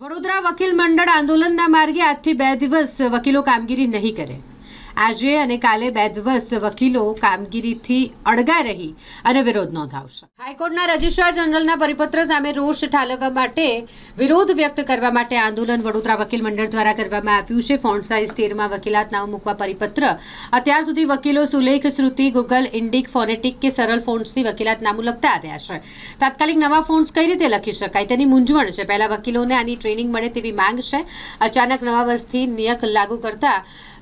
વડોદરા વકીલ મંડળ આંદોલનના માર્ગે આજથી 2 દિવસ વકીલો કામગીરી નહીં કરે। આજે અને કાલે 2 દિવસ વકીલો કામગીરીથી અડગા રહી અને વિરોધ નોંધાવશે। હાઈકોર્ટના રજિસ્ટ્રાર જનરલના પરિપત્ર સામે રોષ ઠાલવવા માટે વિરોધ વ્યક્ત કરવા માટે આંદોલન વડોદરા વકીલ મંડળ દ્વારા કરવામાં આવ્યું છે। ફોન્ટ સાઇઝ 13માં વકીલાત નામ મૂકવા પરિપત્ર। અત્યાર સુધી વકીલો સુલેખ, શ્રુતિ, ગૂગલ, ઇન્ડિક, ફોનેટિક કે સરળ ફોન્ટ્સથી વકીલાત નામું લખતા આવ્યા છે। તાત્કાલિક નવા ફોન્ટ્સ કઈ રીતે લખી શકાય તેની મૂંઝવણ છે। પહેલા વકીલોને આની ટ્રેનિંગ મળે તેવી માંગ છે। અચાનક નવા વર્ષથી નિયમ લાગુ કરતા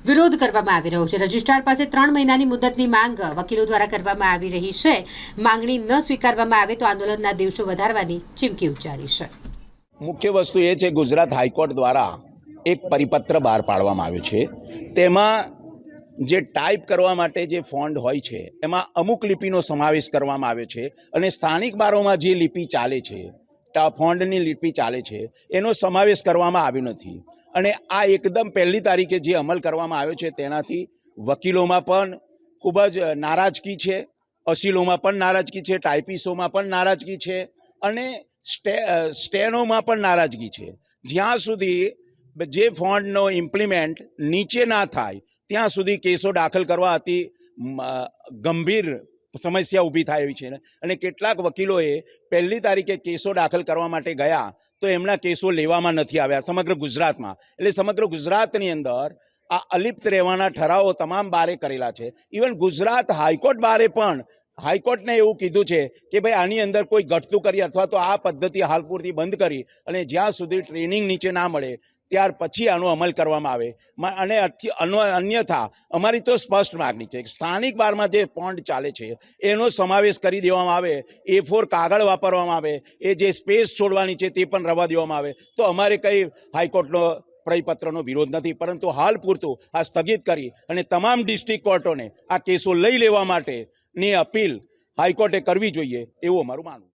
વિરોધ કરવામાં આવી રહ્યો છે। રજિસ્ટ્રાર પાસે 3 મહિનાની મુદતની માંગ વકીલો દ્વારા કરવામાં આવી રહી છે। માંગણી ન સ્વીકારવામાં આવે તો આંદોલનના દિવસો વધારવાની ચીમકી ઉચ્ચારી છે। મુખ્ય વસ્તુ એ છે ગુજરાત હાઈકોર્ટ દ્વારા એક પરિપત્ર બહાર પાડવામાં આવ્યો છે। તેમાં જે ટાઈપ કરવા માટે જે ફોન્ટ હોય છે એમાં અમુક લિપિનો સમાવેશ કરવામાં આવ્યો છે અને સ્થાનિક બારોમાં જે લિપિ ચાલે છે, ફોન્ટની લિપિ ચાલે છે, એનો સમાવેશ કરવામાં આવ્યો નથી। અને આ એકદમ પહેલી તારીખે જે અમલ કરવામાં આવ્યો છે તેનાથી વકીલોમાં પણ ખૂબ જ નારાજગી છે, અસીલોમાં પણ નારાજગી છે, ટાઈપિસ્ટોમાં પણ નારાજગી છે અને સ્ટેનોમાં પણ નારાજગી છે। જ્યાં સુધી જે ફોન્ટનો ઇમ્પ્લિમેન્ટ નીચે ના થાય ત્યાં સુધી કેસો દાખલ કરવા અતિ ગંભીર સમસ્યા ઊભી થાય એવી છે અને કેટલાક વકીલોએ પહેલી તારીખે કેસો દાખલ કરવા માટે ગયા તો એમના કેસો લેવામાં નથી આવ્યા સમગ્ર ગુજરાતમાં। એટલે સમગ્ર ગુજરાતની અંદર આ અલિપ્ત રહેવાના ઠરાવો તમામ બારે કરેલા છે। ઇવન ગુજરાત હાઈકોર્ટ બારે પણ હાઈકોર્ટને એવું કીધું છે કે ભાઈ આની અંદર કોઈ ઘટતું કરી અથવા તો આ પદ્ધતિ હાલ પૂરતી બંધ કરી અને જ્યાં સુધી ટ્રેનિંગ નીચે ના મળે ત્યાર પછી આનો અમલ કરવામાં આવે। અને અન્યથા અમારી તો સ્પષ્ટ માગણી છે કે સ્થાનિક બારમાં જે ફોન્ટ ચાલે છે એનો સમાવેશ કરી દેવામાં આવે, A4 કાગળ વાપરવામાં આવે, એ જે સ્પેસ છોડવાની છે તે પણ રવા દેવામાં આવે તો અમારે કંઈ હાઈકોર્ટનો પરિપત્રનો વિરોધ નથી, પરંતુ હાલ પૂરતું આ સ્થગિત કરી અને તમામ ડિસ્ટ્રિક્ટ કોર્ટોને આ કેસો લઈ લેવા માટેની અપીલ હાઈકોર્ટે કરવી જોઈએ એવું અમારું માનવું।